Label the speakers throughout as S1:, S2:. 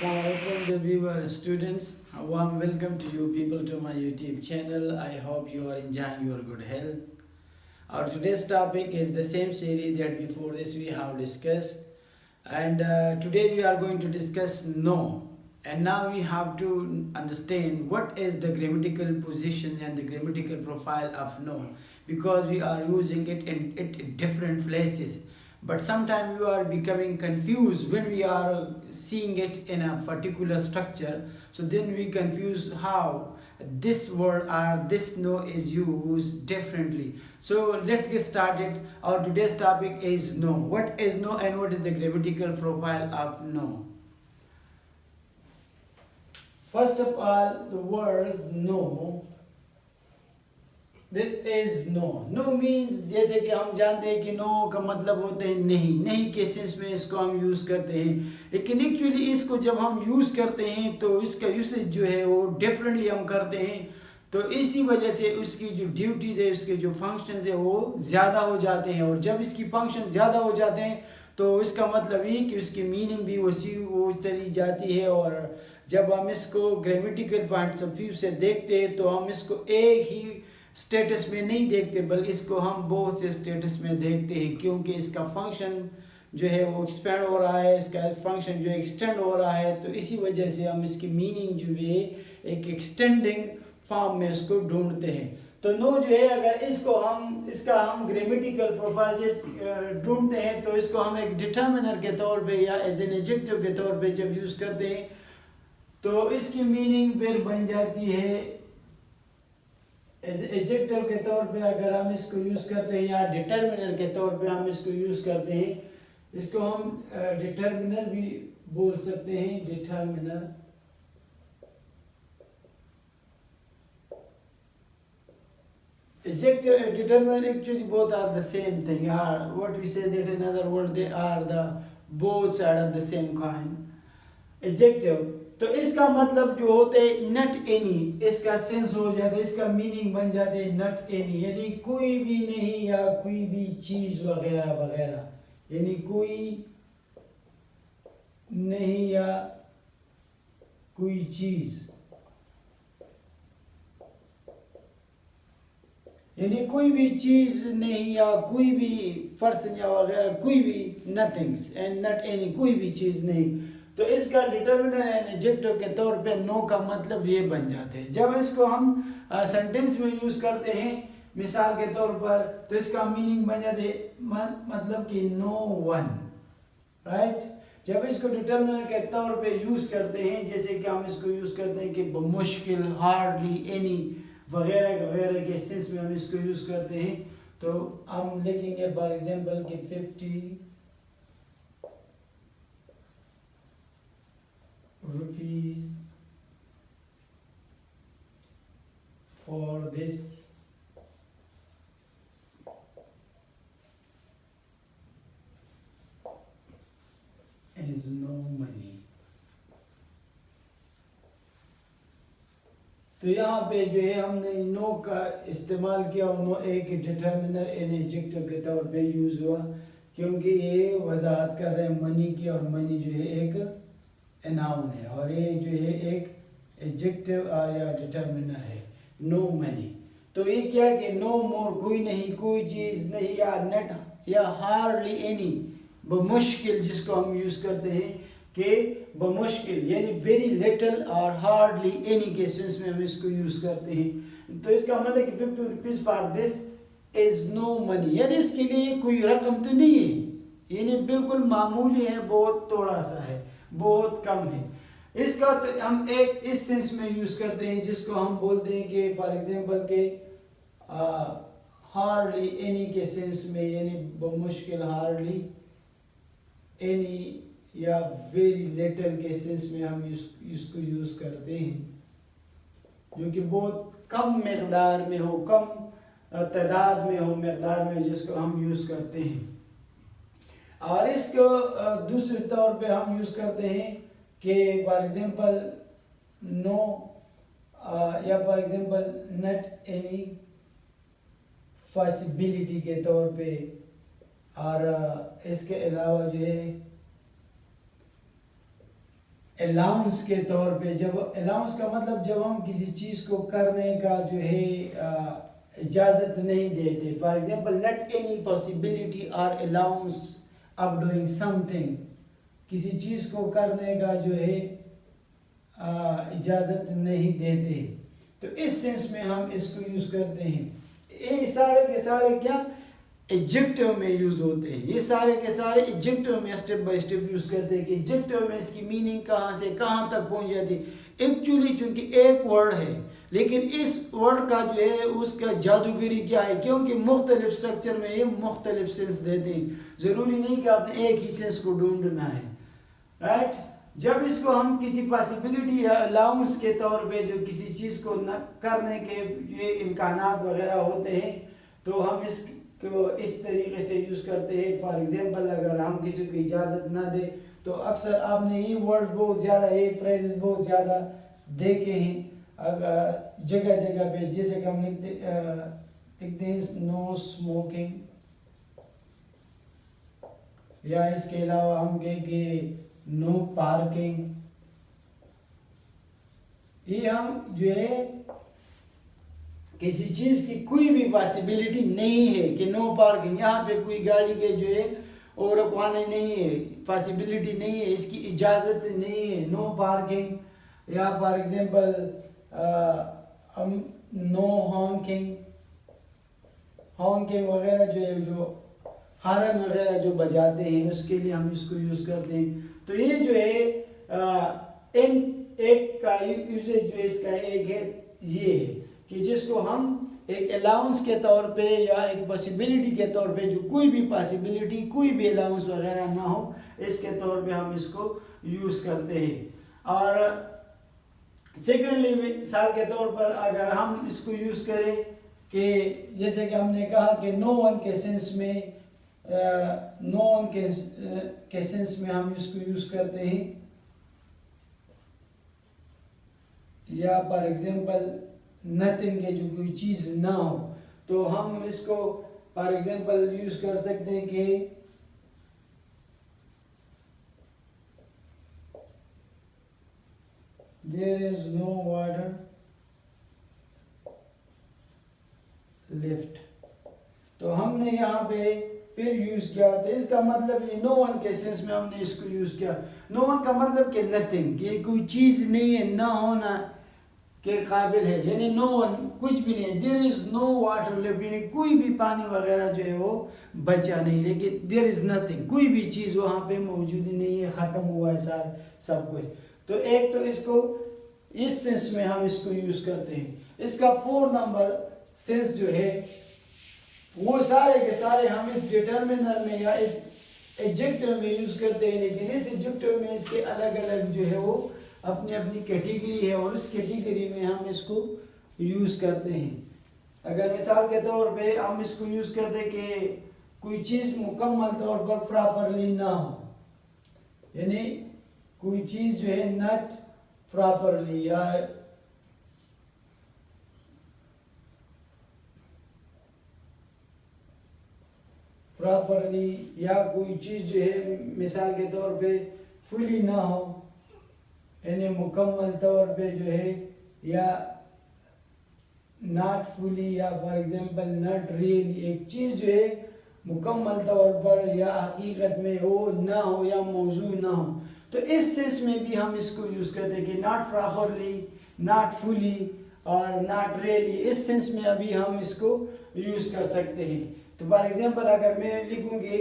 S1: Assalamualaikum, the viewer students. A warm welcome to you people to my YouTube channel. I hope you are enjoying your good health. Our today's topic is the same series that before this we have discussed, and today we are going to discuss no. And now we have to understand what is the grammatical position and the grammatical profile of no, because we are using it in different places. But sometimes you are becoming confused when we are seeing it in a particular structure. So then we confuse how this word or this no is used differently. So let's get started. Our today's topic is no. What is no and what is the grammatical profile of no? First of all, the word no. This is no. No means जैसे कि हम जानते हैं कि no का मतलब होते हैं नहीं, नहीं के सेंस में इसको हम यूज़ करते हैं, लेकिन एक्चुअली इसको जब हम यूज़ करते हैं तो इसका यूसेज जो है वो डिफरेंटली हम करते हैं. तो इसी वजह से उसकी जो ड्यूटीज़ है, उसके जो फंक्शंस है वो ज़्यादा हो जाते हैं. और जब इसकी फंक्शन ज़्यादा हो जाते हैं तो इसका मतलब ये कि उसकी मीनिंग भी वसी वो चली जाती है. और जब हम इसको ग्रामेटिकल पॉइंट ऑफ व्यू से देखते हैं तो हम इसको एक ही स्टेटस में नहीं देखते, बल्कि इसको हम बहुत से स्टेटस में देखते हैं, क्योंकि इसका फंक्शन जो है वो एक्सपेंड हो रहा है, इसका फंक्शन जो है एक्सटेंड हो रहा है. तो इसी वजह से हम इसकी मीनिंग जो है एक एक्सटेंडिंग फॉर्म में इसको ढूंढते हैं. तो नो जो है अगर इसका हम ग्रामेटिकल प्रोपाइजेस ढूंढते हैं तो इसको हम एक डिटर्मिनर के तौर पे या एज एन एडजेक्टिव के तौर पे जब यूज़ करते हैं तो इसकी मीनिंग फिर बन जाती है एडजेक्टिव के तौर पे. अगर हम इसको यूज़ करते हैं या डिटर्मिनर के तौर पे हम इसको यूज़ करते हैं, इसको हम डिटर्मिनर भी बोल सकते हैं. Determiner adjective and determiner actually both are the same thing, are what we say that in other words they are the both side of the same coin. Adjective तो इसका मतलब जो होते हैं नट एनी, इसका सेंस हो जाता है, इसका मीनिंग बन जाते हैं नट एनी, यानी कोई भी नहीं या कोई भी चीज वगैरह वगैरह, यानी कोई नहीं या कोई चीज, यानी कोई भी चीज नहीं या कोई भी पर्सन या वगैरह, कोई भी नथिंग्स एंड नट एनी, कोई भी चीज नहीं. तो इसका डिटर्मिनर एंड एडजेक्टिव के तौर पे नो का मतलब ये बन जाते हैं. जब इसको हम सेंटेंस में यूज करते हैं मिसाल के तौर पर तो इसका मीनिंग बन जाते मतलब कि नो वन, राइट. जब इसको डिटर्मिनर के तौर पे यूज करते हैं, जैसे कि हम इसको यूज करते हैं कि मुश्किल, हार्डली, एनी वगैरह वगैरह के सेंस में हम इसको यूज करते हैं. तो हम लिखेंगे फॉर एग्जांपल कि 50 rupees for this is no money. तो यहाँ पे जो है हमने नो का इस्तेमाल किया और नो एक डिटर्मिनर एन एडजेक्टिव के तौर पे यूज हुआ, क्योंकि ये वजाहत कर रहे हैं मनी की, और मनी जो है एक नाउन है और ये जो है एक एडजेक्टिव या डिटर्मिनर है, नो मनी. तो ये क्या है कि नो मोर, कोई नहीं, कोई चीज़ नहीं, या नेट या हार्डली एनी, बमुश्किल, जिसको हम यूज़ करते हैं कि बमुश्किल यानी वेरी लिटिल और हार्डली एनी के सेंस में हम इसको यूज़ करते हैं. तो इसका मतलब कि 50 rupees for this is no money, यानी इसके लिए कोई रकम तो नहीं है, यानी बिल्कुल मामूली है, बहुत थोड़ा सा है, बहुत कम है. इसका तो हम एक इस सेंस में यूज करते हैं जिसको हम बोलते हैं कि फॉर एग्जांपल के हार्डली एनी के सेंस में, यानी बमुश्किल, हार्डली एनी या वेरी लिटिल के सेंस में हम इसको यूज करते हैं, जो कि बहुत कम मकदार में हो, कम तादाद में हो, मकदार में, जिसको हम यूज करते हैं. और इसको दूसरे तौर पे हम यूज़ करते हैं कि फॉर एग्जांपल नो या for example not any possibility के तौर पे. और इसके अलावा जो है अलाउंस के तौर पे, जब अलाउंस का मतलब जब हम किसी चीज़ को करने का जो है इजाज़त नहीं देते। For example, not any possibility or allowance of doing something, किसी चीज़ को करने का जो है इजाज़त नहीं देते, तो इस सेंस में हम इसको यूज़ करते हैं। ये सारे के सारे क्या एडजेक्टिव में यूज़ होते हैं, ये सारे के सारे एडजेक्टिव में स्टेप बाय स्टेप यूज़ करते हैं कि एडजेक्टिव में इसकी मीनिंग कहाँ से कहाँ तक पहुँच जाती है। एक्चुअली चूँकि एक वर्ड है, लेकिन इस वर्ड का जो है उसका जादूगरी क्या है, क्योंकि मुख्तलिफ स्ट्रक्चर में ये मुख्तलिफ सेंस देते हैं। ज़रूरी नहीं कि आपने एक ही सेंस को ढूंढना है, राइट। जब इसको हम किसी पॉसिबिलिटी या अलाउंस के तौर पे जो किसी चीज़ को न करने के ये इम्कानात वगैरह होते हैं, तो हम इसको इस तरीके से यूज़ करते हैं। फॉर एग्जांपल, अगर हम किसी को इजाज़त ना दे, तो अक्सर आपने ये वर्ड बहुत ज़्यादा, ये फ्रेजेस बहुत ज़्यादा देखे हैं अगर जगह जगह पे, जैसे कि हम लिखते हैं नो स्मोकिंग, या इसके अलावा हम कहेंगे नो पार्किंग। ये हम जो है किसी चीज़ की कोई भी पॉसिबिलिटी नहीं है कि नो पार्किंग, यहाँ पे कोई गाड़ी के जो है और रुकवाने नहीं है, पॉसिबिलिटी नहीं है, इसकी इजाज़त नहीं है, नो पार्किंग। या फॉर एग्जांपल हम नो हॉन्किंग, हॉन्किंग वगैरह जो है, जो हारन वगैरह जो बजाते हैं, उसके लिए हम इसको यूज़ करते हैं। तो ये जो है एक का यूजेज जो इसका एक है, ये है कि जिसको हम एक अलाउंस के तौर पे या एक पॉसिबिलिटी के तौर पे, जो कोई भी पॉसिबिलिटी, कोई भी अलाउंस वगैरह ना हो, इसके तौर पे हम इसको यूज़ करते हैं। और सेकेंडली मिसाल के तौर पर अगर हम इसको यूज़ करें कि जैसे कि हमने कहा कि नो वन के सेंस में, नो वन के सेंस में हम इसको यूज़ करते हैं। या फॉर एग्जांपल नथिंग के, जो कोई चीज़ ना हो, तो हम इसको फॉर एग्जांपल यूज़ कर सकते हैं कि there is no water left. तो हमने यहाँ पे फिर यूज़ किया, तो इसका मतलब ये नो वन के सेंस में हमने इसको यूज़ किया। नो वन का मतलब कि नथिंग, कि कोई चीज़ नहीं है, ना होना के काबिल है, यानी नो वन, कुछ भी नहीं है। There is no water left, यानी कोई भी पानी वगैरह जो है वो बचा नहीं, लेकिन देयर इज़ नथिंग, कोई भी चीज़ वहाँ पे मौजूद नहीं है, ख़त्म हुआ है सब कुछ। तो एक तो इसको इस सेंस में हम इसको यूज़ करते हैं। इसका 4 नंबर सेंस जो है वो सारे के सारे हम इस डिटर्मिनर में या इस एडजेक्टिव में यूज़ करते हैं, लेकिन इस एडजेक्टिव में इसके अलग अलग जो है वो अपनी अपनी कैटेगरी है, और उस कैटेगरी में हम इसको यूज़ करते हैं। अगर मिसाल के तौर पे हम इसको यूज़ करते कि कोई चीज़ मुकम्मल तौर पर प्रॉपरली ना हो, यानी कोई चीज़ जो है नॉट प्रॉपरली या प्रॉपरली, या कोई चीज़ जो है मिसाल के तौर पे फुली ना हो, यानी मुकम्मल तौर पे जो है, या नॉट फुली, या फॉर एग्जांपल नॉट रियली, एक चीज़ जो है मुकम्मल तौर पर या हकीकत में हो ना हो या मौजूद ना हो, तो इस सेंस में भी हम इसको यूज़ करते हैं कि नॉट प्रॉपरली, नॉट फुली और नॉट रियली। इस सेंस में अभी हम इसको यूज़ कर सकते हैं। तो फॉर एग्जांपल अगर मैं लिखूंगी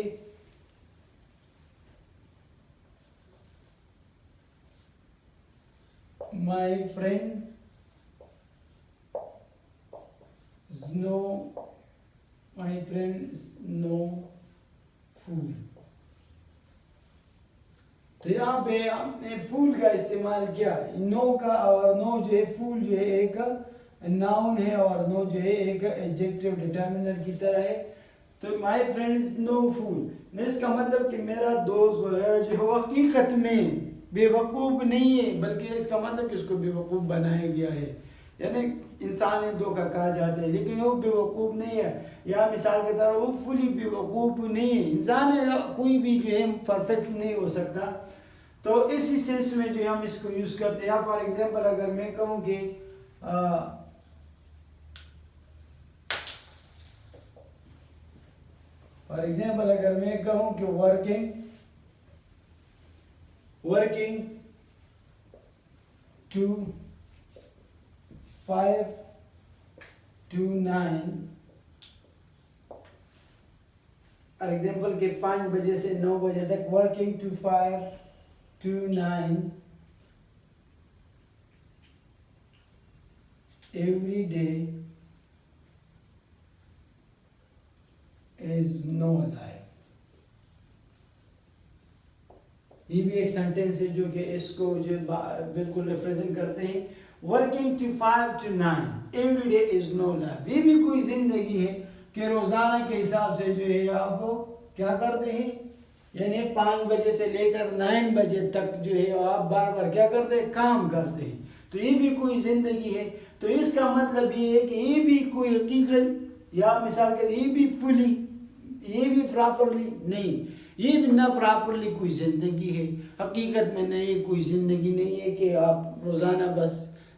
S1: my friend no, my friend no fool, तो यहाँ पे हमने फूल का इस्तेमाल किया, नो का, और नो जो है, फूल जो है एक नाउन है और नो जो है एक एडजेक्टिव डिटर्मिनर की तरह है। तो माय फ्रेंड्स नो फूल, इसका मतलब कि मेरा दोस्त वगैरह जो है वो हकीकत में बेवकूफ़ नहीं है, बल्कि इसका मतलब कि उसको बेवकूफ़ बनाया गया है, यानी इंसान है धोखा कहा जाता है, लेकिन वो बेवकूफ़ नहीं है। या मिसाल के तौर पर वो फुली बेवकूफ़ नहीं है, इंसान है, कोई भी जो है परफेक्ट नहीं हो सकता। तो इसी सेंस में जो हम इसको यूज करते हैं। या फॉर एग्जांपल अगर मैं कहूँ कि फॉर एग्जांपल अगर मैं कहूँ कि वर्किंग 2 5 to 9, फॉर एग्जांपल के 5 बजे से 9 बजे तक, working 2 5 to 9 every day is no life। ये भी एक सेंटेंस है जो कि इसको जो बिल्कुल रिप्रेजेंट करते हैं। Working to 5 to 9 every day is no life, ये भी कोई जिंदगी है कि रोजाना के हिसाब से जो है आप क्या करते हैं, यानी 5 बजे से लेकर 9 बजे तक जो है आप बार बार क्या करते हैं, काम करते हैं। तो ये भी कोई जिंदगी है। तो इसका मतलब ये है कि ये भी कोई हकीकत या मिसाल के ये भी फुली, ये भी प्रॉपरली नहीं, ये भी ना प्रॉपरली कोई ज़िंदगी है। हकीकत में नहीं, कोई ज़िंदगी नहीं है कि आप रोज़ाना बस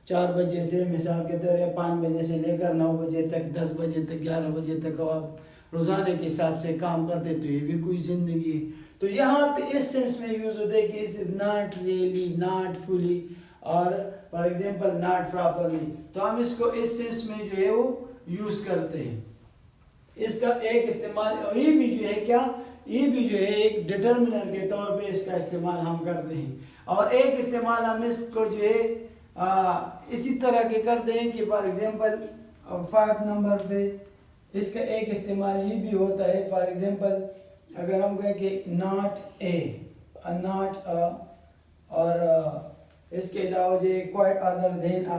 S1: 4 बजे से मिसाल के तौर पर 5 बजे से लेकर 9 बजे तक, 10 बजे तक, 11 बजे तक आप रोज़ाना के हिसाब से काम करते, तो ये भी कोई ज़िंदगी है। तो यहाँ पे इस सेंस में यूज़ होता है कि इस नॉट रियली, नॉट फुली और फॉर एग्जांपल नॉट प्रॉपरली। तो हम इसको इस सेंस में जो है वो यूज़ करते हैं। इसका एक इस्तेमाल ये भी जो है क्या, ये भी जो है एक डिटर्मिनर के तौर पे इसका इस्तेमाल हम करते हैं। और एक इस्तेमाल हम इसको जो है इसी तरह के करते हैं कि फॉर एग्जांपल 5 नंबर पे इसका एक इस्तेमाल ये भी होता है। फॉर एग्जांपल अगर हम कहें कि नॉट ए, नॉट अ, और इसके अलावा जो क्वाइट अदर देन अ,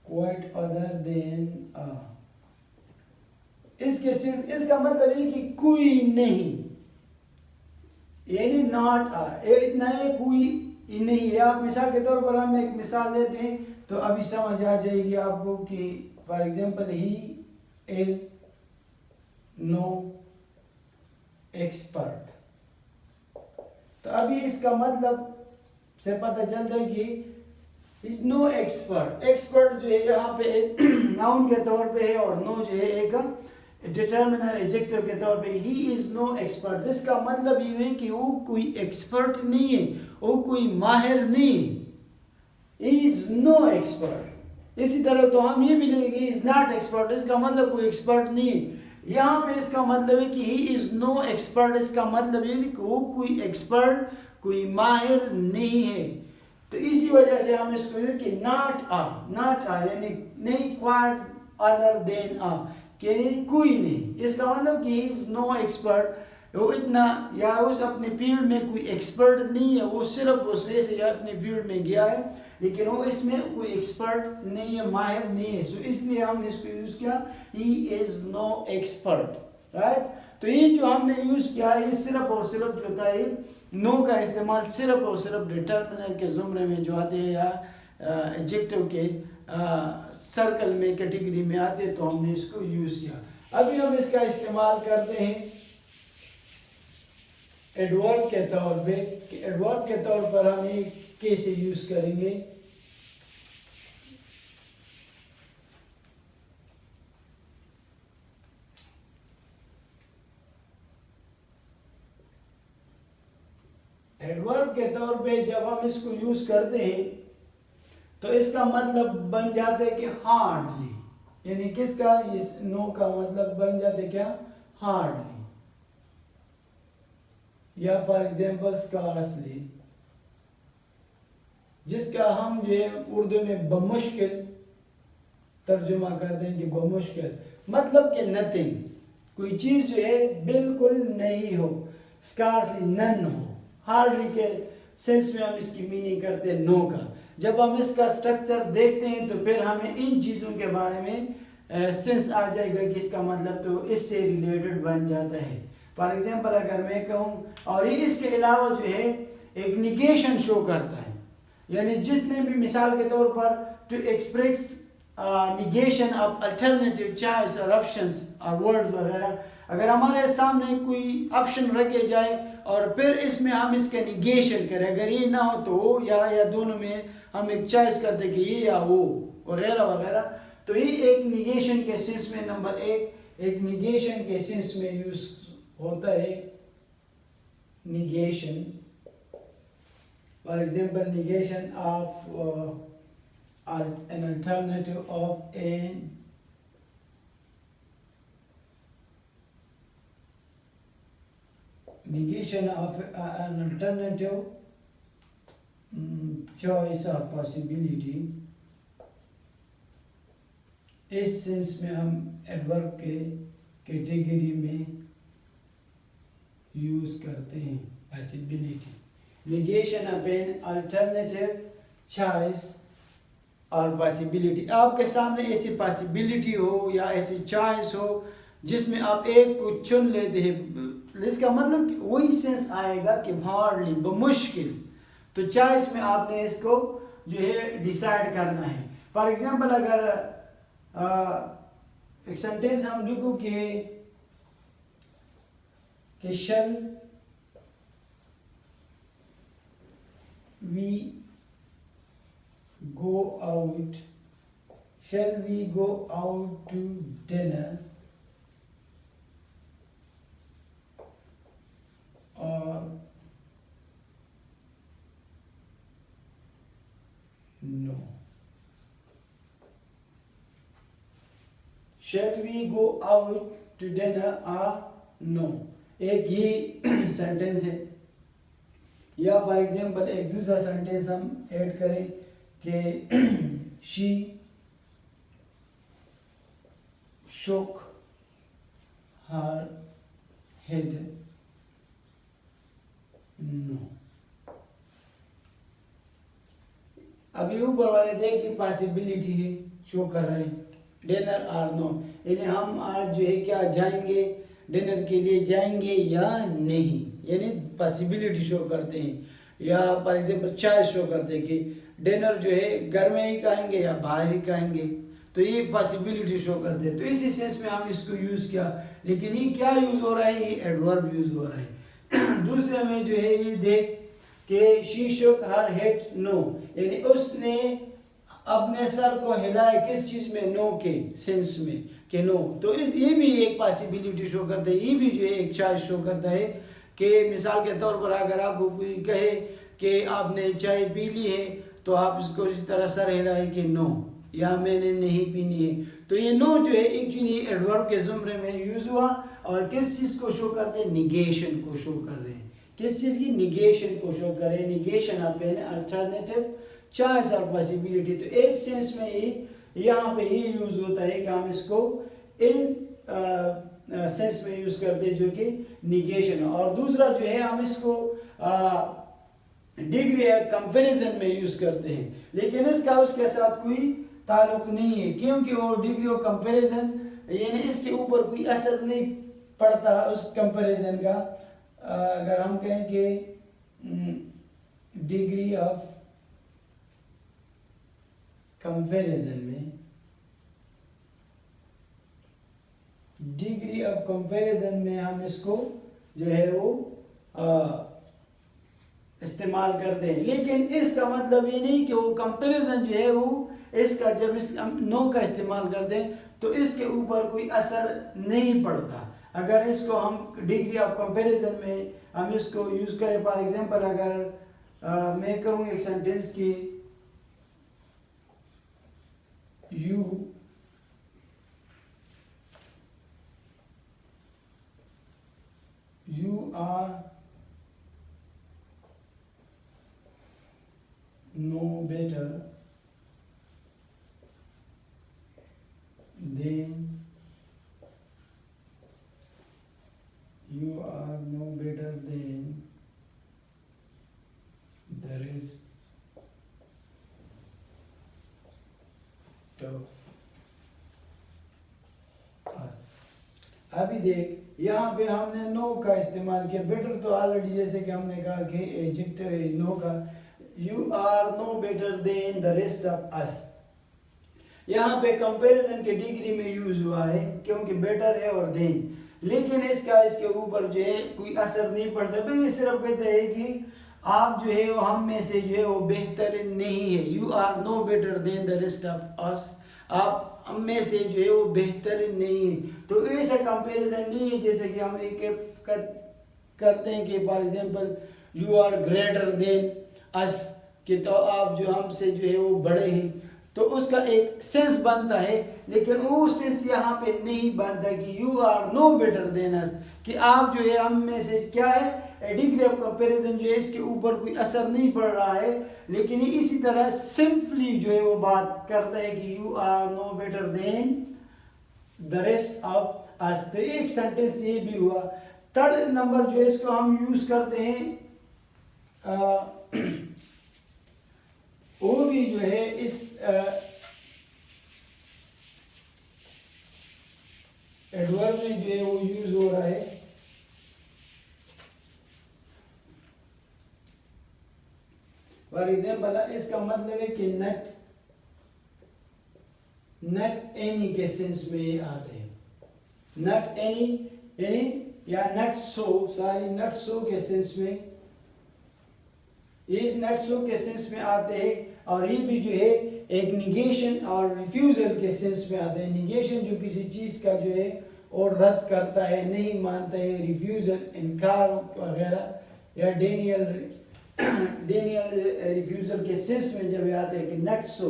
S1: quite other than इसका मतलब है कि कोई नहीं, यानी नॉट इतना है, कोई नहीं है। आप मिसाल के तौर पर हम एक मिसाल देते हैं तो अभी समझ आ जाएगी आपको कि for example he is no expert. तो अभी इसका मतलब से पता चलता है कि इज नो एक्सपर्ट। एक्सपर्ट जो है यहाँ पे एक नाउन के तौर पे है और नो जो है एक डिटर्मिनर एडजेक्टिव के तौर पे। ही इज नो एक्सपर्ट, जिसका मतलब ये है कि वो कोई एक्सपर्ट नहीं है, वो कोई माहिर नहीं है। Is no expert. इसी तरह तो हम ये भी लेंगे इज नॉट एक्सपर्ट, इसका मतलब कोई एक्सपर्ट नहीं है। यहाँ पे इसका मतलब है कि ही इज नो एक्सपर्ट, इसका मतलब ये कि वो कोई एक्सपर्ट, कोई माहिर नहीं है। तो इसी वजह से हम इसको कि नॉट आ यानी नहीं, क्वाइट अदर देन आ कि कोई नहीं। इसका मतलब कि ही इज नो एक्सपर्ट, वो इतना या उस अपने फील्ड में कोई एक्सपर्ट नहीं है, वो सिर्फ उस वजह से अपने फील्ड में गया है, लेकिन वो इसमें कोई एक्सपर्ट नहीं है, माहिर नहीं है। सो इसलिए हमने इसको यूज किया he is no expert, right. तो ये जो हमने यूज किया ये सिर्फ और सिर्फ जो था ये नो का इस्तेमाल सिर्फ और सिर्फ डिटर्मिनर के ज़ुमरे में जो आते हैं या एडजेक्टिव के सर्कल में, कैटेगरी में आते हैं, तो हमने इसको यूज किया। अभी हम इसका इस्तेमाल करते हैं एडवर्ब के तौर पे। एडवर्ब के तौर पर हम ये कैसे यूज करेंगे। एडवर्ब के तौर पे जब हम इसको यूज करते हैं तो इसका मतलब बन जाता है कि हार्डली, यानी किसका, इस नो का मतलब बन जाता है क्या, हार्डली, या फॉर एग्जांपल स्कार्सली, जिसका हम जो है उर्दू में बमुश्किल तर्जुमा करते हैं कि बमुश्किल मतलब कि नथिंग, कोई चीज जो है बिल्कुल नहीं हो, स्कार्सली नन हो। हार्डली के सेंस में हम इसकी मीनिंग करते हैं नो का। जब हम इसका स्ट्रक्चर देखते हैं तो फिर हमें इन चीज़ों के बारे में सेंस आ जाएगा कि इसका मतलब तो इससे रिलेटेड बन जाता है। फॉर एग्जांपल अगर मैं कहूँ, और ये इसके अलावा जो है एक निगेशन शो करता है, यानी जितने भी मिसाल के तौर पर to express negation of alternative choice और ऑप्शंस और वर्ड्स वगैरह, अगर हमारे सामने कोई ऑप्शन रखे जाए और फिर इसमें हम इसका निगेशन करें, अगर ये ना हो तो वो या दोनों में हम एक चॉइस करते कि ये या वो वगैरह वगैरह, तो ये एक निगेशन के सेंस में नंबर एक निगेशन के सेंस में यूज होता है। Negation, for example negation of an alternative of a negation of an alternative choice or possibility। इस सेंस में हम एडवर्ब के कैटेगरी में यूज करते हैं possibility. negation of an alternative choice और पॉसिबिलिटी, आपके सामने ऐसी पॉसिबिलिटी हो या ऐसी चॉइस हो जिसमें आप एक को चुन लेते हैं, इसका मतलब वही सेंस आएगा कि हार्डली, बमुश्किल, तो चॉइस में आपने इसको जो है डिसाइड करना है। फॉर एग्जांपल अगर एक सेंटेंस हम लिखो कि शल we go out to dinner or no? Shall we go out to dinner or no? एक ही सेंटेंस है। या फॉर एग्जांपल एक दूसरा सेंटेंस हम ऐड करें कि she shook her head no। अभी ऊपर वाले देख की पॉसिबिलिटी है, शो कर रहे हैं डिनर और नो, यानी हम आज जो है क्या जाएंगे, डिनर के लिए जाएंगे या नहीं, यानी पॉसिबिलिटी शो करते हैं। या फॉर एग्जांपल चाय शो करते हैं कि डिनर जो है घर में ही खाएंगे या बाहर ही खाएंगे, तो ये पॉसिबिलिटी शो करते हैं। तो इसी सेंस में हम इसको यूज़ किया, लेकिन ये क्या यूज़ हो रहा है, ये एडवर्ब यूज़ हो रहा है। दूसरे में जो है ये देख कि she shook her head no, यानी उसने अपने सर को हिलाया किस चीज़ में, नो के सेंस में कि नो, तो ये भी एक पॉसिबिलिटी शो करता है। ये भी जो है एक चॉइस शो करता है कि मिसाल के तौर पर अगर आपको कोई कहे कि आपने चाय पी ली है तो आप इसको इस तरह सर हिलाए कि नो, या मैंने नहीं पीनी है, तो ये नो जो है एक्चुअली एडवर्ब के जुमरे में यूज हुआ और किस चीज़ को शो करते हैं, निगेशन को शो कर रहे हैं। किस चीज़ की, निगेशन को शो कर रहे हैं। Negation of an alternative choice और पॉसिबिलिटी, तो एक सेंस में ही यहाँ पे ये यूज होता है कि हम इसको इन सेंस में यूज करते हैं जो कि निगेशन, और दूसरा जो है हम इसको डिग्री कंपैरिजन में यूज करते हैं, लेकिन इसका उसके साथ कोई ताल्लुक नहीं है, क्योंकि वो डिग्री ऑफ कंपैरिजन यानी इसके ऊपर कोई असर नहीं पड़ता उस कंपैरिजन का। अगर हम कहें कि डिग्री ऑफ कंपैरिजन में, डिग्री ऑफ कंपैरिजन में हम इसको जो है वो इस्तेमाल करते हैं, लेकिन इसका मतलब ये नहीं कि वो कंपैरिजन जो है वो इसका जब इस नो का इस्तेमाल करते हैं तो इसके ऊपर कोई असर नहीं पड़ता। अगर इसको हम डिग्री ऑफ कंपैरिजन में हम इसको यूज करें, फॉर एग्जांपल अगर मैं कहूँ एक सेंटेंस की you are no better than the rest of us। अभी देख यहाँ पे हमने नो का इस्तेमाल किया, बेटर तो ऑलरेडी जैसे कि हमने कहा कि एडजेक्टिव है नो का, you are no better than the rest of us. यहाँ पे कंपैरिजन के डिग्री में यूज हुआ है क्योंकि बेटर है और देन, लेकिन इसके ऊपर जो है कोई असर नहीं पड़ता। भाई ये सिर्फ कहते हैं कि आप जो है वो हम में से जो है वो बेहतर नहीं है, you are no better than the rest of us, आप हम में से जो है वो बेहतर नहीं है। तो ऐसा कंपैरिजन नहीं है जैसे कि हम एक करते हैं कि for example you are greater than us, कि तो आप जो हमसे जो है वो बड़े हैं, तो उसका एक सेंस बनता है। लेकिन वो सेंस यहाँ पे नहीं बनता कि you are no better than us, कि आप जो है हम में से क्या है, डिग्री ऑफ कंपैरिजन जो है इसके ऊपर कोई असर नहीं पड़ रहा है। लेकिन इसी तरह सिंपली जो है वो बात करता है कि you are no better than the rest of us. तो एक सेंटेंस ये भी हुआ। थर्ड नंबर जो है इसको हम यूज करते हैं वो भी जो है इस एडवर्ब में जो है वो यूज हो रहा है। फॉर एग्जाम्पल इसका मतलब है कि नट एनी के सेंस में ये आते हैं, नट एनी या नट सो के सेंस में, ये नट सो के सेंस में आते हैं। और ये भी जो है एक निगेशन और रिफ्यूजल के सेंस में आते हैं। निगेशन जो किसी चीज का जो है और रद्द करता है, नहीं मानता है, रिफ्यूजल इनकार वगैरह, या डेनियल रिफ्यूजल के सेंस में जब आते हैं कि नट सो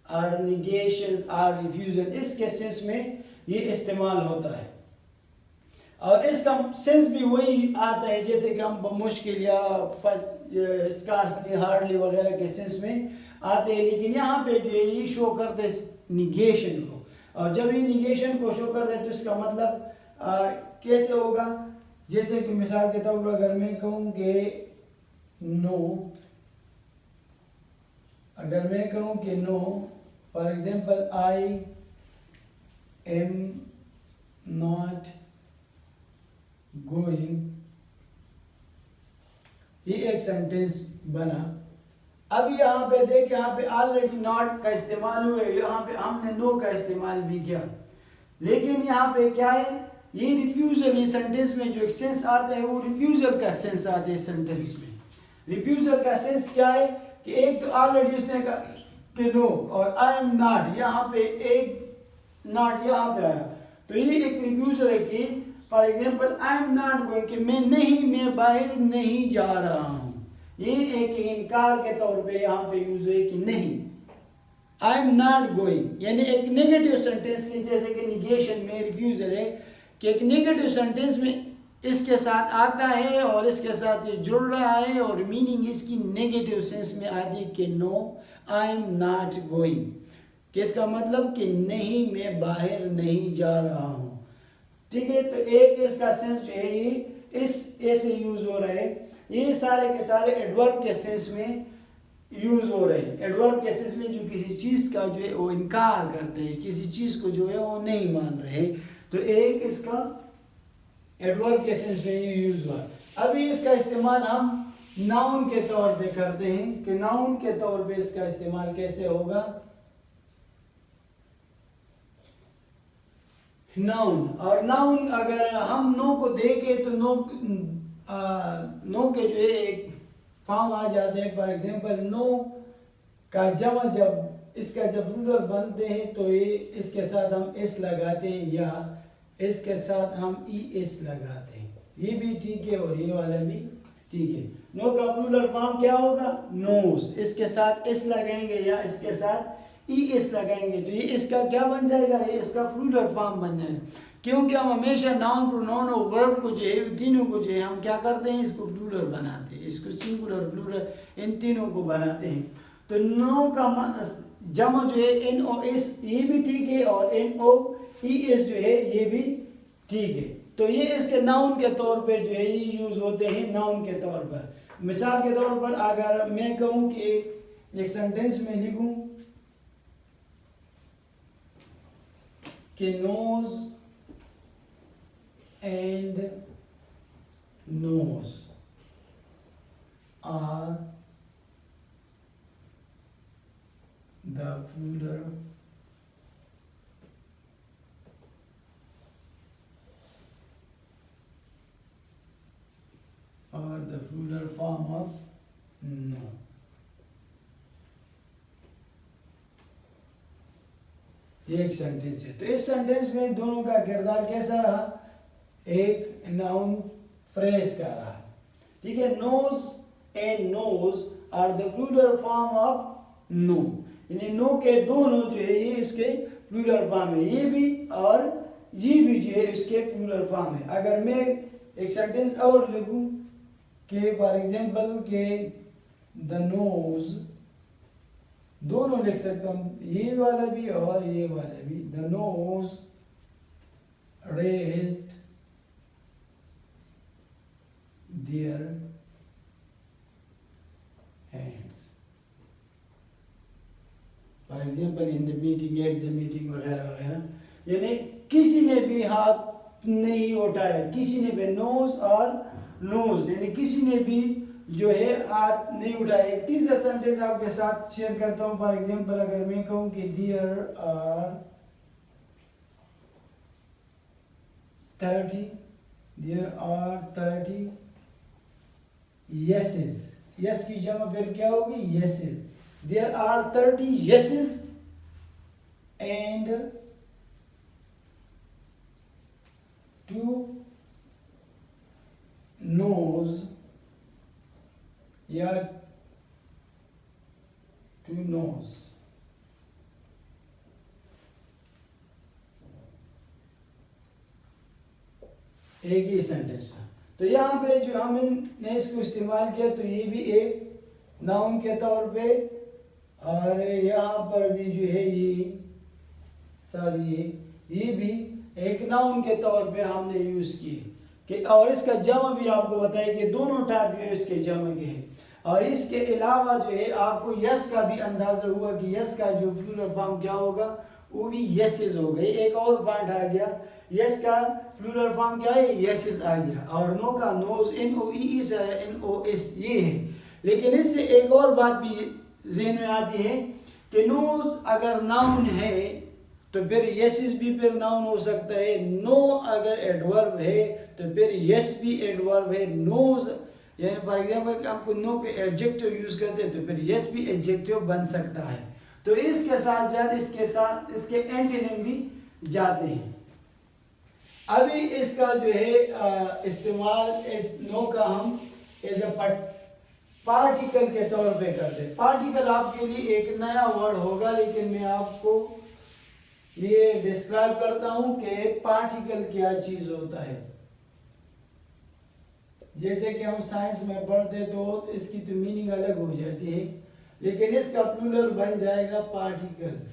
S1: और निगेशन और रिफ्यूजल, इसके सेंस में ये इस्तेमाल होता है। और इसका सेंस भी वही आता है जैसे कि हम मुश्किल या स्कार्सली हार्डली वगैरह के सेंस में आते हैं। लेकिन यहाँ पे जो है ये शो करते हैं निगेशन को, और जब ये निगेशन को शो करते हैं तो इसका मतलब कैसे होगा, जैसे कि मिसाल के तौर पर अगर मैं कहूँ कि नो, अगर मैं कहूँ कि no, for example I am not going, ये एक सेंटेंस बना। अब यहाँ पे देख, यहाँ पे ऑलरेडी नॉट का इस्तेमाल हुआ है, यहाँ पे हमने नो का इस्तेमाल भी किया। लेकिन यहाँ पे क्या है, ये रिफ्यूजल, ये सेंटेंस में जो एक सेंस आता है वो रिफ्यूजल का सेंस आता है। सेंटेंस में रिफ्यूजल का सेंस क्या है कि एक तो ऑलरेडी उसने कहा कि नो, और आई एम नॉट, यहाँ पे एक नॉट यहाँ पे आया, तो ये एक रिफ्यूजल है कि for example I am not going, कि मैं बाहर नहीं जा रहा हूँ। ये एक इनकार के तौर पे यहाँ पे यूज है कि नहीं, आई एम नॉट गोइंग, यानी एक नेगेटिव सेंटेंस के जैसे कि निगेशन में रिफ्यूजल है कि एक नेगेटिव सेंटेंस में इसके साथ आता है और इसके साथ ये जुड़ रहा है और मीनिंग इसकी नेगेटिव सेंस में आती है कि no I am not going, कि इसका मतलब कि नहीं, मैं बाहर नहीं जा रहा हूँ। ठीक है, तो एक इसका सेंस जो है ये इस ऐसे यूज हो रहा है। ये सारे के सारे एडवर्ब के सेंस में यूज हो रहे हैं। एडवर्ब के सेंस में जो किसी चीज का जो है वो इनकार करते हैं, किसी चीज को जो है वो नहीं मान रहे, तो एक इसका एडवर्ब के सेंस में यूज हुआ। अभी इसका इस्तेमाल हम नाउन के तौर पे करते हैं कि नाउन के तौर पे इसका इस्तेमाल कैसे होगा। नाउन, और नाउन अगर हम नो को देखें तो नो के जो है एक फॉर्म आ जाते हैं। फॉर एग्जांपल नो का जमा जब इसका जब प्लूरल बनते हैं तो ये इसके साथ हम एस लगाते हैं या इसके साथ हम ई एस लगाते हैं, ये भी ठीक है और ये वाला भी ठीक है। नो का प्लूरल फॉर्म क्या होगा, नोस, इसके साथ एस लगाएंगे या इसके साथ ई एस लगाएंगे तो ये इसका क्या बन जाएगा, ये इसका प्लूरल फॉर्म बन जाएगा। क्योंकि हम हमेशा नाउन प्रोनाउन और वर्ब को जो है तीनों को जो है हम क्या करते हैं, इसको प्लूरल बनाते हैं, इसको सिंगुलर प्लूरल इन तीनों को बनाते हैं। तो नो का जमा जो है एन ओ एस, ये भी ठीक है, और एन ओ ई एस जो है ये भी ठीक है। तो ये इसके नाउन के तौर पे जो है ये यूज होते हैं नाउन के तौर पर। मिसाल के तौर पर अगर मैं कहूँ कि एक सेंटेंस में लिखूं कि noes and nose are the plural . Form of no. ये एक सेंटेंस है। तो इस सेंटेंस में दोनों का किरदार कैसा रहा? एक नाउन फ्रेज का रहा। ठीक है, noes and nos are the plural form of no, यानी नो के दोनों जो है ये इसके प्लूरल फॉर्म है, ये भी और ये भी जो है इसके प्लूरल फॉर्म है। अगर मैं एक सेंटेंस और लिखूं कि फॉर एग्जांपल के द नोज, दोनों लिख सकता हूं, ये वाला भी और ये वाला भी। The nose raised their hands, for example in the meeting, at the meeting वगैरह वगैरह, यानी किसी ने भी हाथ नहीं उठाया, किसी ने भी, नोज और नोज यानी किसी ने भी जो है हाथ नहीं उठाया। एक तीसरा सेंटेंस आपके साथ शेयर करता हूं। फॉर एग्जांपल अगर मैं कहूं कि देयर आर 30 yeses, यस की जमा फिर क्या होगी? yeses. There are 30 yeses and 2 no's या 2 no's। एक ही सेंटेंस है। तो यहाँ पे जो हमने इसको इस्तेमाल किया तो ये भी एक नाउन के तौर पे, और यहाँ पर भी जो है ये भी एक नाउन के तौर पे हमने यूज किए कि, और इसका जमा भी आपको बताया कि दोनों टाइप जो है इसके जमा के हैं। और इसके अलावा जो है आपको यस का भी अंदाजा हुआ कि यस का जो प्लूरल फॉर्म क्या होगा, वो भी यसेस हो गए। एक और पॉइंट आ गया, यस का प्लूरल फॉर्म क्या है? यसेस आ गया। और नो का नोज, NOES NOS ये है। लेकिन इससे एक और बात भी ज़हन में आती है कि नोज अगर नाउन है तो फिर यसेस भी फिर नाउन हो सकता है। नो अगर एडवर्ब है तो फिर यस भी एडवर्ब है। नोज यानी फॉर एग्जांपल आपको नो के एडजेक्टिव यूज करते हैं तो फिर यस भी एडजेक्टिव बन सकता है। तो इसके साथ साथ इसके एंटोनिम भी जाते हैं। अभी इसका जो है इस्तेमाल इस नो का हम एज अ पार्टिकल के तौर पे करते हैं। पार्टिकल आपके लिए एक नया वर्ड होगा, लेकिन मैं आपको ये डिस्क्राइब करता हूं कि पार्टिकल क्या चीज होता है। जैसे कि हम साइंस में पढ़ते तो इसकी तो मीनिंग अलग हो जाती है, लेकिन इसका प्लूरल बन जाएगा पार्टिकल्स।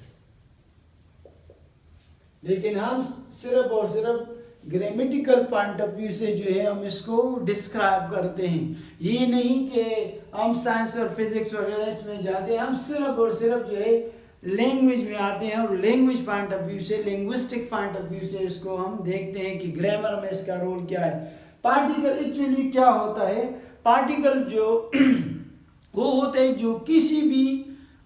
S1: लेकिन हम सिर्फ और सिर्फ ग्रामेटिकल पॉइंट ऑफ व्यू से जो है हम इसको डिस्क्राइब करते हैं। ये नहीं कि हम साइंस और फिजिक्स वगैरह इसमें जाते हैं, हम सिर्फ और सिर्फ जो है लैंग्वेज में आते हैं और लैंग्वेज पॉइंट ऑफ व्यू से, लिंग्विस्टिक पॉइंट ऑफ व्यू से इसको हम देखते हैं कि ग्रामर में इसका रोल क्या है। पार्टिकल एक्चुअली क्या होता है? पार्टिकल जो वो होते हैं जो किसी भी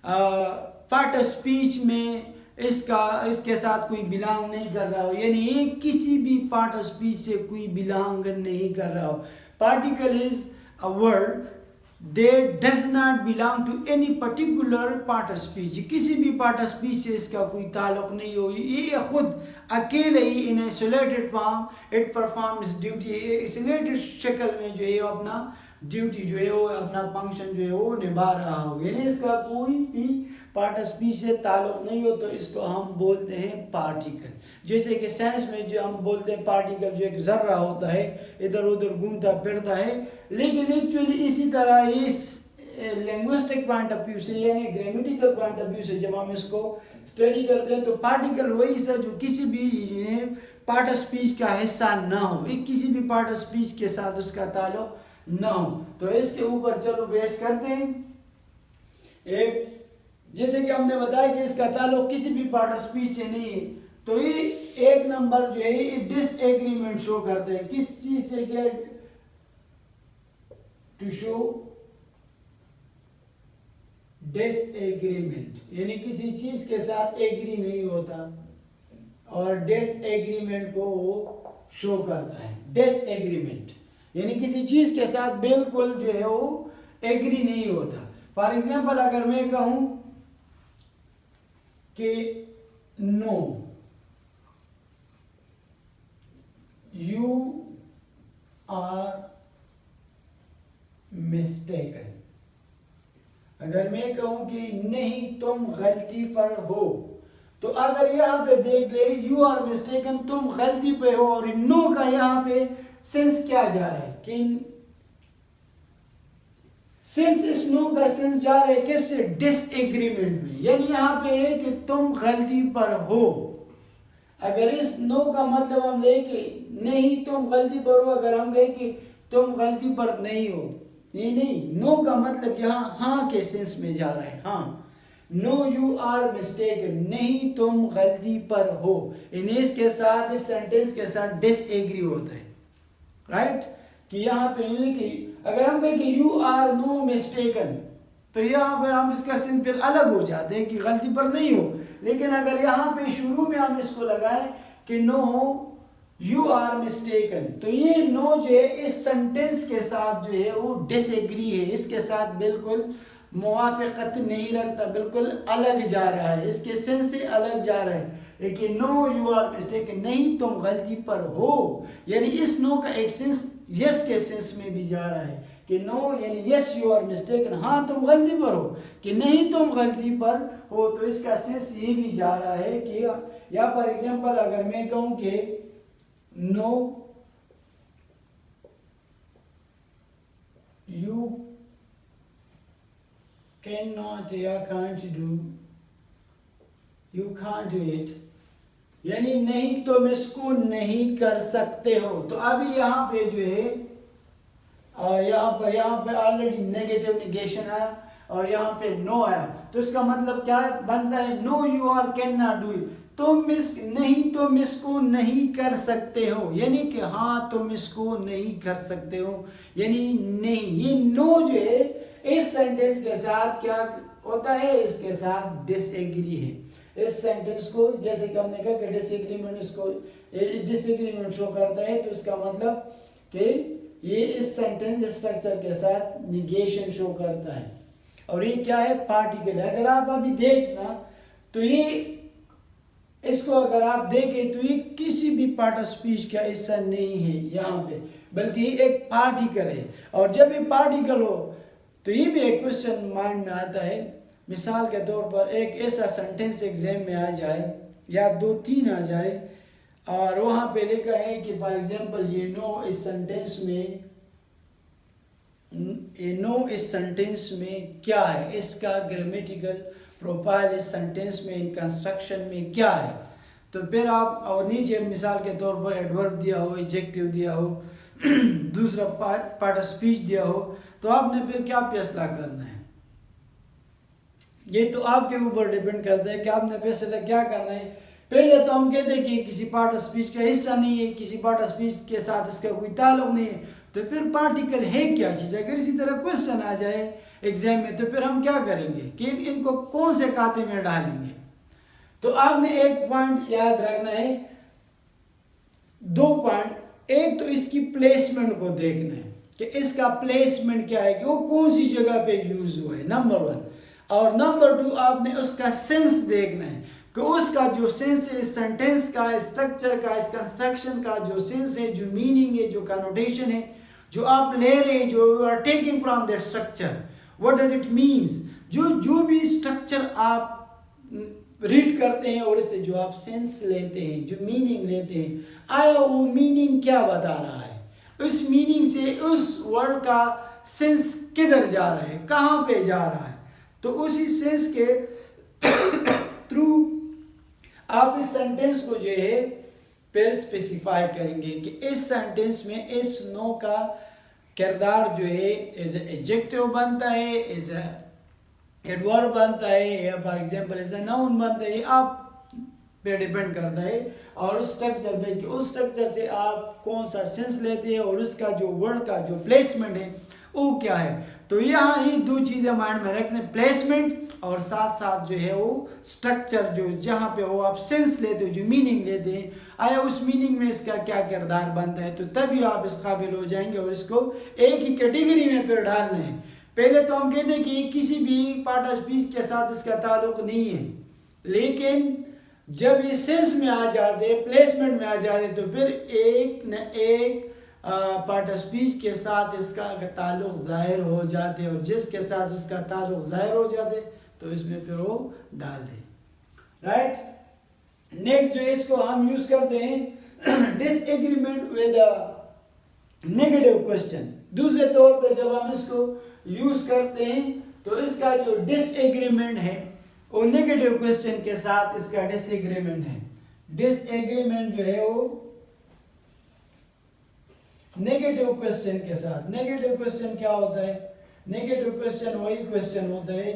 S1: पार्ट ऑफ स्पीच में इसके साथ कोई बिलोंग नहीं कर रहा हो, यानी ये किसी भी पार्ट ऑफ स्पीच से कोई बिलोंग नहीं कर रहा हो। Particle is a word that does not belong to any particular part of speech. किसी भी पार्ट ऑफ स्पीच से इसका कोई ताल्लुक नहीं हो, ये खुद अकेले ही in isolated form it performs duty. Isolated शक्ल में जो है अपना ड्यूटी जो है वो अपना फंक्शन जो है वो निभा रहा हो, यानी इसका कोई भी पार्ट ऑफ स्पीच से ताल्लुक नहीं हो, तो इसको हम बोलते हैं पार्टिकल। जैसे कि साइंस में जो हम बोलते हैं पार्टिकल जो एक जर्रा होता है, इधर उधर घूमता फिरता है, लेकिन एक्चुअली इसी तरह इस लिंग्विस्टिक पॉइंट ऑफ व्यू से यानी ग्रामेटिकल पॉइंट ऑफ व्यू से जब हम इसको स्टडी करते हैं तो पार्टिकल वही सर जो किसी भी पार्ट ऑफ स्पीच का हिस्सा ना हो, किसी भी पार्ट ऑफ स्पीच के साथ उसका ताल्लुक ना हो। तो इसके ऊपर चलो बहस करते हैं। एक जैसे कि हमने बताया कि इसका ताल्लुक किसी भी पार्ट ऑफ स्पीच से नहीं है, तो ये एक नंबर जो है डिसएग्रीमेंट शो करते हैं। किस चीज से क्या? टू शो डिसएग्रीमेंट, यानी किसी चीज के साथ एग्री नहीं होता और डिसएग्रीमेंट को वो शो करता है। डिसएग्रीमेंट यानी किसी चीज के साथ बिल्कुल जो है वो एग्री नहीं होता। फॉर एग्जाम्पल अगर मैं कहूं कि नो यू आर मिस्टेकन, अगर मैं कहूं कि नहीं तुम गलती पर हो, तो अगर यहाँ पे देख ले यू आर मिस्टेकन तुम गलती पे हो, और नो का यहाँ पे सेंस क्या जा रहा है कि सेंस इस नो का सेंस जा रहा है किससे, डिसएग्रीमेंट में, यानी यहाँ पे है कि तुम गलती पर हो। अगर इस नो का मतलब हम ले कि नहीं तुम गलती पर हो, अगर हम कहें कि तुम गलती पर नहीं हो, नहीं, नो का मतलब यहाँ हाँ के सेंस में जा रहा है, हाँ, नो यू आर मिस्टेकन, नहीं तुम गलती पर हो, इसके साथ इस सेंटेंस के साथ डिसएग्री होता है, राइट। कि यहाँ पे कि अगर हम कहें कि यू आर नो मिस्टेकन, तो यहाँ पर हम इसका सेंस फिर अलग हो जाते हैं कि गलती पर नहीं हो। लेकिन अगर यहाँ पे शुरू में हम इसको लगाएं कि नो यू आर मिस्टेकन, तो ये नो जो है इस सेंटेंस के साथ जो है वो डिसएग्री है, इसके साथ बिल्कुल मुवाफिकत नहीं रखता, बिल्कुल अलग जा रहा है, इसके सेंस से अलग जा रहा है। लेकिन नो यू आर मिस्टेकन, नहीं तुम गलती पर हो, यानी इस नो का एक सेंस यस के सेंस में भी जा रहा है कि नो यानी यस यू आर मिस्टेकन, हाँ तुम गलती पर हो, कि नहीं तुम गलती पर हो, तो इसका सेंस ये भी जा रहा है कि, या फॉर एग्जांपल अगर मैं कहूं कि नो यू कैन नॉट या can't do, you can't do it, यानी नहीं तुम इसको नहीं कर सकते हो। तो अभी यहाँ पे जो है और यहाँ पे ऑलरेडी नेगेटिव निगेशन आया और यहाँ पे नो आया, तो इसका मतलब क्या बनता है, no you are can not do it, तुम इसको नहीं कर सकते हो, यानी कि हाँ तुम इसको नहीं कर सकते हो, यानी नहीं, ये नो जो है इस सेंटेंस के साथ क्या होता है, इसके साथ डिसएग्री है। इस सेंटेंस को जैसे कि हमने कहा कि डिसएग्रीमेंट शो करता है, तो इसका मतलब कि ये इस सेंटेंस स्ट्रक्चर के साथ निगेशन शो करता है। और ये क्या है, पार्टिकल। अगर आप अभी देखना तो ये इसको अगर आप देखें तो ये किसी भी पार्ट ऑफ स्पीच का हिस्सा नहीं है यहाँ पे, बल्कि ये एक पार्टिकल है। और जब ये पार्टिकल हो तो ये भी एक क्वेश्चन माइंड में आता है। मिसाल के तौर पर एक ऐसा सेंटेंस एग्जाम में आ जाए या 2-3 आ जाए और वहाँ पे लिखा है कि फॉर एग्जांपल ये नो इस सेंटेंस में क्या है, इसका ग्रामेटिकल प्रोफाइल इस सेंटेंस में, इन कंस्ट्रक्शन में क्या है। तो फिर आप और नीचे मिसाल के तौर पर एडवर्ब दिया हो, एडजेक्टिव दिया हो, दूसरा पार्ट ऑफ स्पीच दिया हो, तो आपने फिर क्या फैसला करना है। ये तो आपके ऊपर डिपेंड करता है कि आपने फैसला क्या करना है। पहले तो हम कहते हैं कि किसी पार्ट ऑफ स्पीच का हिस्सा नहीं है, किसी पार्ट ऑफ स्पीच के साथ इसका कोई ताल्लुक नहीं है, तो फिर पार्टिकल है क्या चीज़। अगर इसी तरह क्वेश्चन आ जाए एग्जाम में तो फिर हम क्या करेंगे कि इनको कौन से खाते में डालेंगे। तो आपने एक पॉइंट याद रखना है, 2 पॉइंट। एक तो इसकी प्लेसमेंट को देखना है कि इसका प्लेसमेंट क्या है, कि वो कौन सी जगह पे यूज हुआ है, नंबर 1। और नंबर 2 आपने उसका सेंस देखना है कि उसका जो सेंस है, इस सेंटेंस का, स्ट्रक्चर का, इस कंस्ट्रक्शन का जो सेंस है, जो मीनिंग है, जो कनोटेशन है, जो आप ले रहे हैं, जो you are taking from that structure, what does it means. जो भी स्ट्रक्चर आप रीड करते हैं और इससे जो आप सेंस लेते हैं, जो मीनिंग लेते हैं, आया वो मीनिंग क्या बता रहा है, उस मीनिंग से उस वर्ड का सेंस किधर जा रहा है, कहाँ पे जा रहा है। तो उसी सेंस के थ्रू आप इस सेंटेंस को जो है फिर स्पेसिफाई करेंगे कि इस सेंटेंस में इस नो का किरदार जो है एज एडजेक्टिव बनता है, एज एडवर्ब बनता है, या फॉर एग्जांपल एज नाउन बनता है। आप पे डिपेंड करता है और उस स्ट्रक्चर पे कि उस स्ट्रक्चर से आप कौन सा सेंस लेते हैं और उसका जो वर्ड का जो प्लेसमेंट है वो क्या है। तो यहाँ ही 2 चीज़ें माइंड में रखने, प्लेसमेंट और साथ साथ जो है वो स्ट्रक्चर, जो जहाँ पे वो आप सेंस लेते हो, जो मीनिंग लेते हैं। आया उस मीनिंग में इसका क्या किरदार बनता है, तो तभी आप इस काबिल हो जाएंगे। और इसको एक ही कैटेगरी में फिर डालना है। पहले तो हम कहते हैं कि किसी भी पार्ट ऑफ स्पीच के साथ इसका ताल्लुक नहीं है, लेकिन जब ये सेंस में आ जाते, प्लेसमेंट में आ जाते, तो फिर एक न एक पार्ट ऑफ स्पीच के साथ इसका ताल्लुक ज़ाहिर हो जाते, और जिसके साथ उसका ताल्लुक ज़ाहिर हो जाते तो इसमें फिर वो डाल दें। राइट, नेक्स्ट जो है इसको हम यूज करते हैं डिसएग्रीमेंट विद नेगेटिव क्वेश्चन। दूसरे तौर पे जब हम इसको यूज करते हैं तो इसका जो डिसएग्रीमेंट है वो नेगेटिव क्वेश्चन के साथ इसका डिसएग्रीमेंट है। डिसएग्रीमेंट जो है वो नेगेटिव क्वेश्चन के साथ। नेगेटिव क्वेश्चन क्या होता है? नेगेटिव क्वेश्चन वही क्वेश्चन होता है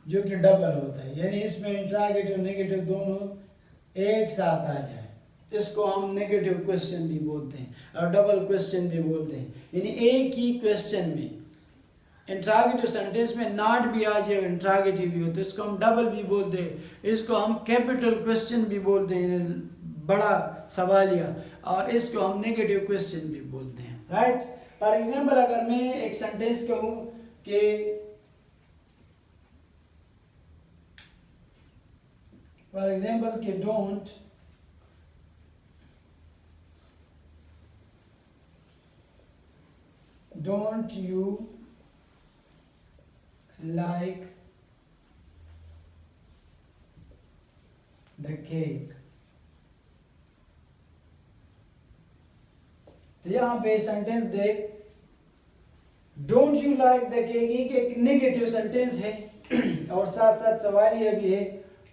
S1: जो कि डबल होता है, यानी इसमें इंट्रोगेटिव नेगेटिव दोनों एक साथ आ जाए, इसको हम नेगेटिव क्वेश्चन भी बोलते हैं और डबल क्वेश्चन भी बोलते हैं। यानी एक ही क्वेश्चन में इंट्रोगेटिव सेंटेंस में नॉट भी आ जाए, इंट्रोगेटिव भी होता है, इसको हम डबल भी बोलते हैं, इसको हम कैपिटल क्वेश्चन भी बोलते हैं, बड़ा सवालिया, और इसको हम नेगेटिव क्वेश्चन भी बोलते हैं। राइट, फॉर एग्जांपल अगर मैं एक सेंटेंस कहूं कि फॉर एग्जांपल कि don't you like the cake, तो यहाँ पे सेंटेंस देख, don't you like the cake एक नेगेटिव सेंटेंस है और साथ साथ सवालिया भी है,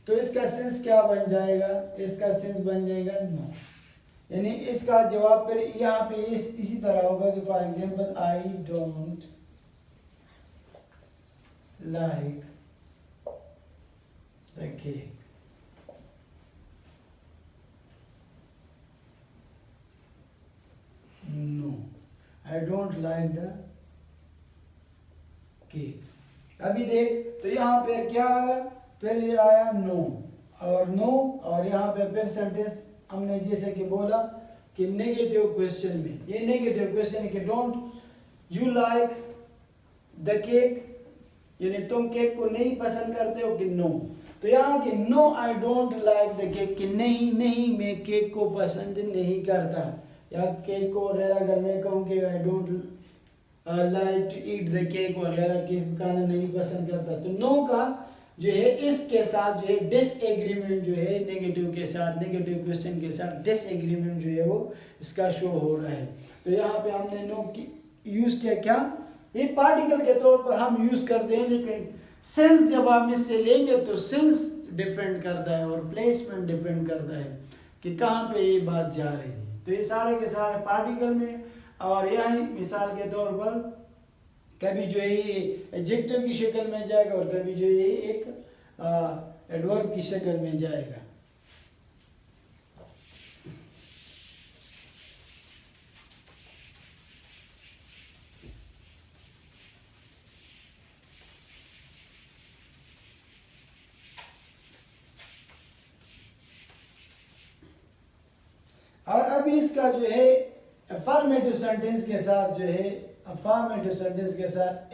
S1: तो इसका सेंस क्या बन जाएगा? इसका सेंस बन जाएगा नो। यानी इसका जवाब फिर यहाँ पे इसी तरह होगा कि for example I don't like the cake, no I don't like the cake। अभी देख, तो यहाँ पे क्या आया? फिर ये आया नो और नो, और यहाँ पे फिर सेंटेंस हमने जैसे कि बोला कि नेगेटिव क्वेश्चन में, ये नेगेटिव क्वेश्चन है कि don't you like the cake, यानी तुम केक को नहीं पसंद करते हो, कि नो। तो यहाँ कि no I don't like the cake, कि नहीं मैं केक को पसंद नहीं करता, या केक को वगैरह अगर मैं कहूँ कि I don't like to eat the cake वगैरह, केक खाना नहीं पसंद करता, तो नो का जो है इसके साथ जो है डिसएग्रीमेंट जो है नेगेटिव के साथ, नेगेटिव क्वेश्चन के साथ डिसएग्रीमेंट जो है वो इसका शो हो रहा है। तो यहाँ पे हमने नो की यूज किया, क्या ये पार्टिकल के तौर पर हम यूज करते हैं, लेकिन सेंस जब हम इससे लेंगे तो सेंस डिपेंड करता है और प्लेसमेंट डिपेंड करता है कि कहाँ पे ये बात जा रही है। तो ये सारे के सारे पार्टिकल में, और यही मिसाल के तौर पर कभी जो है ये एडजेक्टिव की शक्ल में जाएगा और कभी जो है एक एडवर्ब की शक्ल में जाएगा। और अभी इसका जो है अफर्मेटिव सेंटेंस के साथ जो है, अफर्मेटिव सेंटेंस के साथ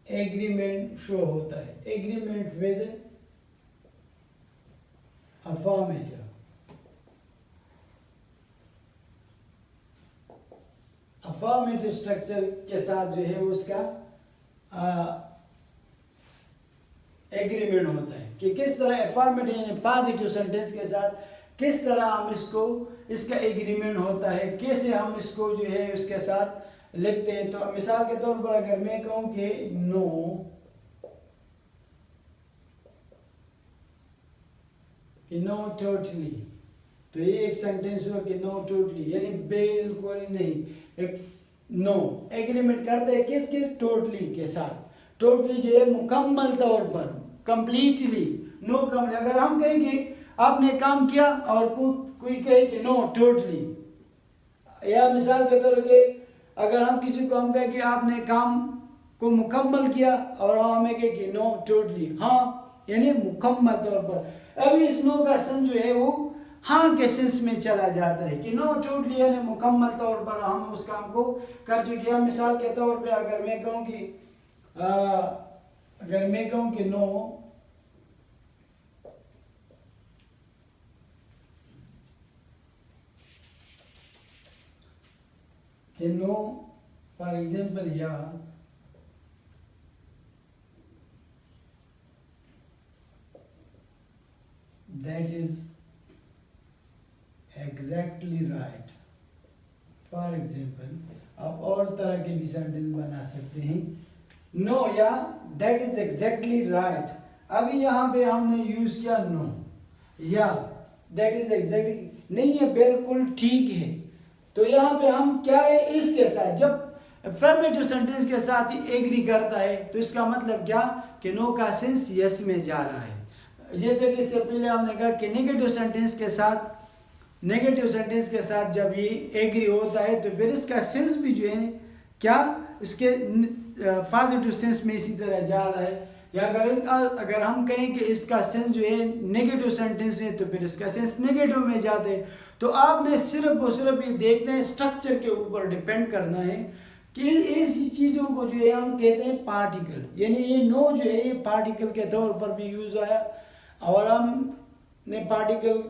S1: एग्रीमेंट शो होता है, agreement with affirmative. Affirmative structure के साथ जो है उसका एग्रीमेंट होता है कि किस तरह अफर्मेटिव यानी पॉजिटिव सेंटेंस के साथ किस तरह हम इसको, इसका एग्रीमेंट होता है, कैसे हम इसको जो है उसके साथ लिखते हैं। तो मिसाल के तौर पर अगर मैं कहूं कि नो टोटली, तो ये एक सेंटेंस हुआ कि नो टोटली यानी बिल्कुल नहीं। एक नो एग्रीमेंट करते हैं किसके? टोटली के साथ। टोटली जो है मुकम्मल तौर पर, कंप्लीटली, नो कंप्लीट। अगर हम कहेंगे आपने काम किया और कोई कहे कि नो टोटली, या मिसाल के तौर पे अगर हम किसी को हम कहें कि आपने काम को मुकम्मल किया और हमें कहे कि नो टोटली, हाँ यानी मुकम्मल तौर पर। अभी इस नो का सेंस जो है वो हाँ के सेंस में चला जाता है कि नो टोटली यानी मुकम्मल तौर पर हम उस काम को कर चुके हैं। मिसाल के तौर पे अगर मैं कहूँ कि नो फॉर एग्जाम्पल या that is exactly right. For example आप और तरह के भी सेंटेंस बना सकते हैं, नो या दैट इज एग्जैक्टली राइट। अभी यहाँ पे हमने यूज किया नो या दैट इज एग्जैक्टली नहीं है बिल्कुल ठीक है। तो यहाँ पे हम क्या है इसके साथ जब अफर्मेटिव सेंटेंस के साथ ही एग्री करता है तो इसका मतलब क्या कि नो का सेंस यस में जा रहा है। जैसे कि इससे पहले हमने कहा कि नेगेटिव सेंटेंस के साथ जब ये एग्री होता है तो फिर इसका सेंस भी जो है क्या इसके पॉजिटिव सेंस में इसी तरह जा रहा है। या अगर हम कहें कि इसका सेंस जो है नेगेटिव सेंटेंस है तो फिर इसका सेंस नेगेटिव में जाते हैं। तो आपने सिर्फ और सिर्फ ये देखना है, स्ट्रक्चर के ऊपर डिपेंड करना है कि ऐसी चीज़ों को जो है हम कहते हैं पार्टिकल, यानी ये नो जो है ये पार्टिकल के तौर पर भी यूज़ आया। और हमने पार्टिकल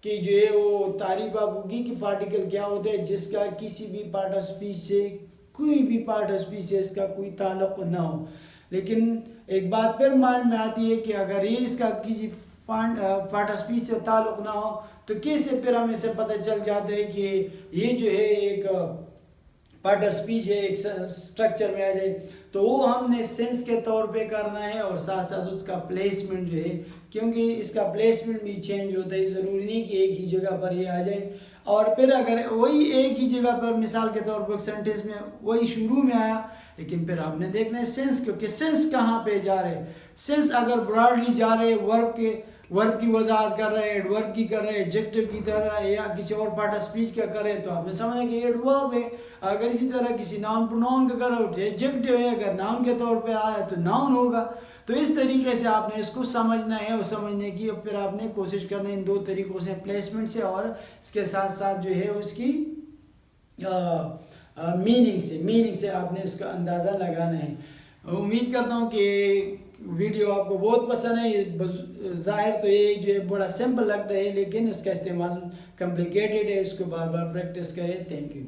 S1: की जो है वो तारीफ आप होगी कि पार्टिकल क्या होता है, जिसका किसी भी पार्ट ऑफ स्पीच से कोई भी पार्ट ऑफ स्पीच से इसका कोई ताल्लुक ना हो। लेकिन एक बात फिर माइंड में आती है कि अगर ये इसका किसी पार्ट ऑफ स्पीच से ताल्लुक ना हो तो कैसे फिर हमें से पता चल जाता है कि ये जो है एक पार्ट ऑफ स्पीच है, एक स्ट्रक्चर में आ जाए। तो वो हमने सेंस के तौर पे करना है और साथ साथ उसका प्लेसमेंट जो है, क्योंकि इसका प्लेसमेंट भी चेंज होता है, ज़रूरी नहीं कि एक ही जगह पर ये आ जाए। और फिर अगर वही एक ही जगह पर मिसाल के तौर पर सेंटेंस में वही शुरू में आया, लेकिन फिर आपने देखना है सेंस, क्योंकि सेंस कहाँ पे जा रहे हैं। सेंस अगर ब्रॉडली जा रहे हैं वर्ब की वजाहत कर रहे हैं, एडवर्ब की कर रहे हैं, एडजेक्टिव की तरह है या किसी और पार्ट ऑफ स्पीच का कर रहे हैं तो आपने समझा कि एडवर्ब है। अगर इसी तरह किसी नाउन प्रोनाउन का कर रहे हो तो एडजेक्टिव है, अगर नाउन के तौर पे आया तो नाउन होगा। तो इस तरीके से आपने इसको समझना है और समझने की फिर आपने कोशिश करना है इन दो तरीकों से, प्लेसमेंट से और इसके साथ साथ जो है उसकी मीनिंग से आपने इसका अंदाज़ा लगाना है। उम्मीद करता हूँ कि वीडियो आपको बहुत पसंद है। ज़ाहिर तो ये जो है बड़ा सिंपल लगता है लेकिन इसका इस्तेमाल कॉम्प्लिकेटेड है, इसको बार बार प्रैक्टिस करें। Thank you.